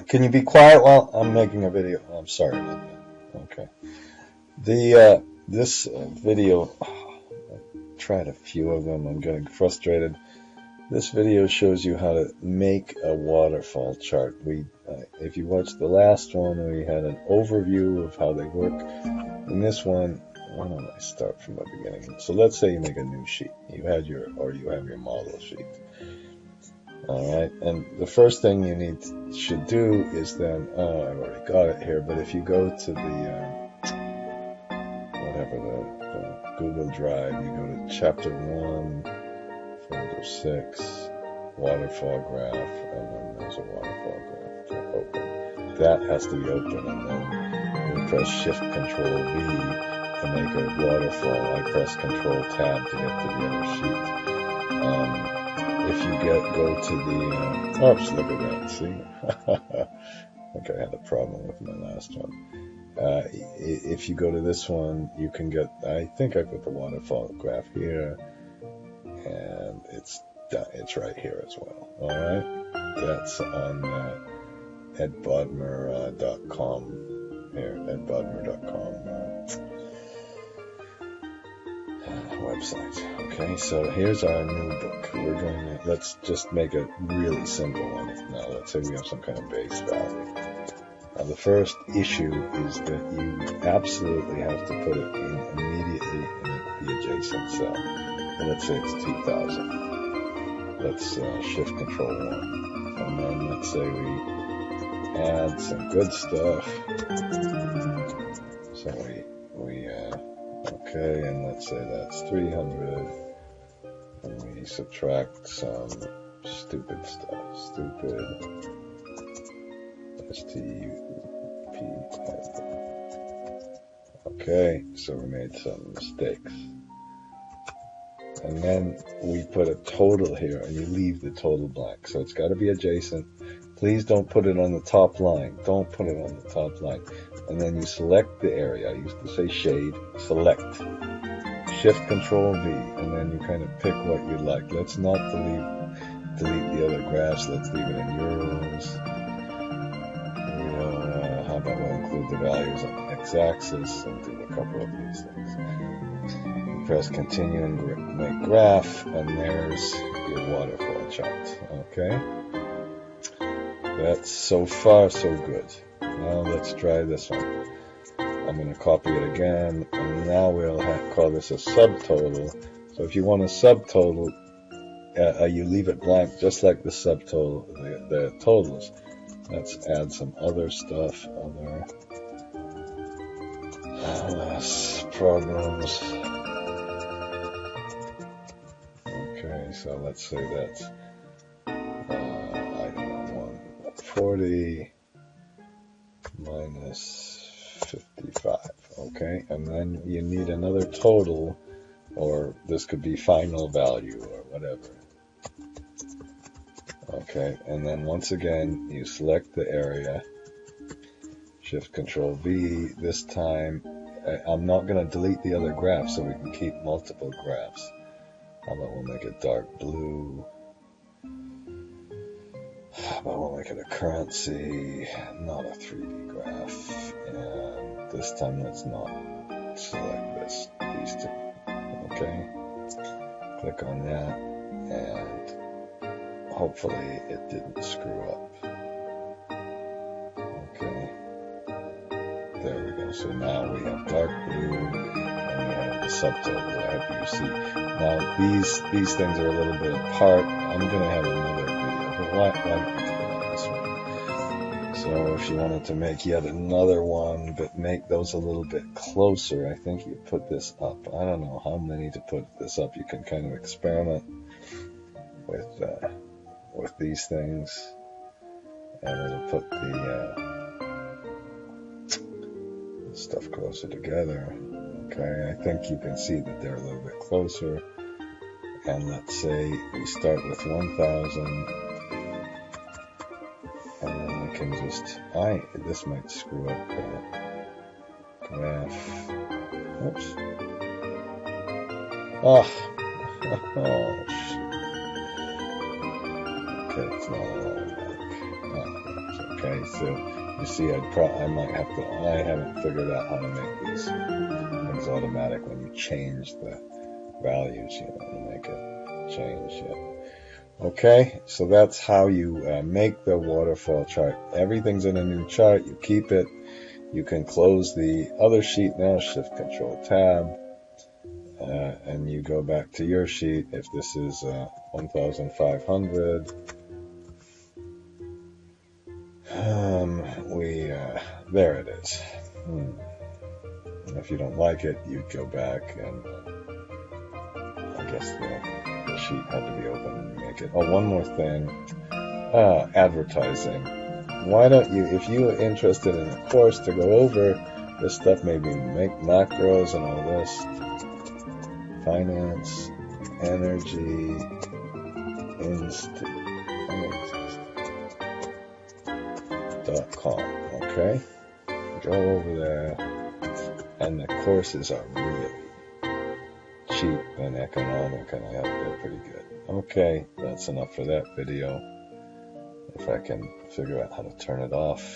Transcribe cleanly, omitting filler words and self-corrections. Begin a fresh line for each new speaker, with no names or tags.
Can you be quiet while I'm making a video? Oh, I'm sorry about that. Okay. This video, I tried a few of them. I'm getting frustrated. This video shows you how to make a waterfall chart. If you watched the last one, we had an overview of how they work. In this one, why don't I start from the beginning? So let's say you make a new sheet. You have your model sheet. All right, and the first thing you should do is then, I've already got it here, but if you go to the Google Drive, you go to Chapter 1, Folder 6, Waterfall Graph, and then there's a waterfall graph to open. That has to be open, and then you press Shift Control V to make a waterfall. I press Control Tab to get to the other sheet. If you go to the, oops, look at that, see? Okay, I had a problem with my last one. If you go to this one, you can get, I think I put the waterfall graph here, and it's right here as well. All right, that's on edbodmer.com here, edbodmer.com website. Okay, so here's our new book. Let's just make a really simple one. Now, let's say we have some kind of base value. Now, the first issue is that you absolutely have to put it in immediately in the adjacent cell. And let's say it's 2000. Let's Shift Control 1. And then let's say we add some good stuff. So okay, and let's say that's 300. And we subtract some stupid stuff. Stupid. STUP. Okay, so we made some mistakes. And then we put a total here, and you leave the total blank. So it's got to be adjacent. Please don't put it on the top line. Don't put it on the top line. And then you select the area. I used to say shade. Select. Shift Control V, and then you kind of pick what you like. Let's not delete the other graphs. Let's leave it in euros. How about we'll include the values on the x-axis and do a couple of these things. Press continue and make graph, and there's your waterfall chart. Okay, that's so far so good. Now let's try this one. I'm going to copy it again, and now we'll call this a subtotal. So if you want a subtotal, you leave it blank just like the subtotal, the totals. Let's add some other stuff, less problems. Okay, so let's say that's, I don't know, 140 minus 55. Okay, and then you need another total, or this could be final value or whatever. Okay, and then once again, you select the area, Shift Control V. This time, I'm not going to delete the other graph so we can keep multiple graphs. How about we'll make it dark blue? How about we'll make it a currency, not a 3D graph? And this time, let's not select these two. Okay, click on that, and hopefully it didn't screw up. Okay, there we go. So now we have dark blue, and we have the subtotal. I hope you see. Now these things are a little bit apart. I'm going to have another video, but why don't we do this one? So if you wanted to make yet another one, but make those a little bit closer, I think you put this up. I don't know how many to put this up. You can kind of experiment with these things, and it'll put the stuff closer together. Okay, I think you can see that they're a little bit closer. And let's say we start with 1000, and then we can just, this might screw up that graph. Oops. Oh, shit. Okay, it's not allowing back. Oh, Okay, so you see, I might have to. I haven't figured out how to make these things automatic when you change the values. To make it change yet. Okay, so that's how you make the waterfall chart. Everything's in a new chart. You keep it. You can close the other sheet now, Shift Control Tab, and you go back to your sheet. If this is 1,500, there it is. If you don't like it, you'd go back, and I guess the sheet had to be open and make it. Oh, one more thing. Advertising. Why don't you, if you are interested in a course to go over this stuff, maybe make macros and all this, finance, energy, institute.com. Okay, go over there, and the courses are really cheap and economic, and they're pretty good. Okay, that's enough for that video. If I can figure out how to turn it off.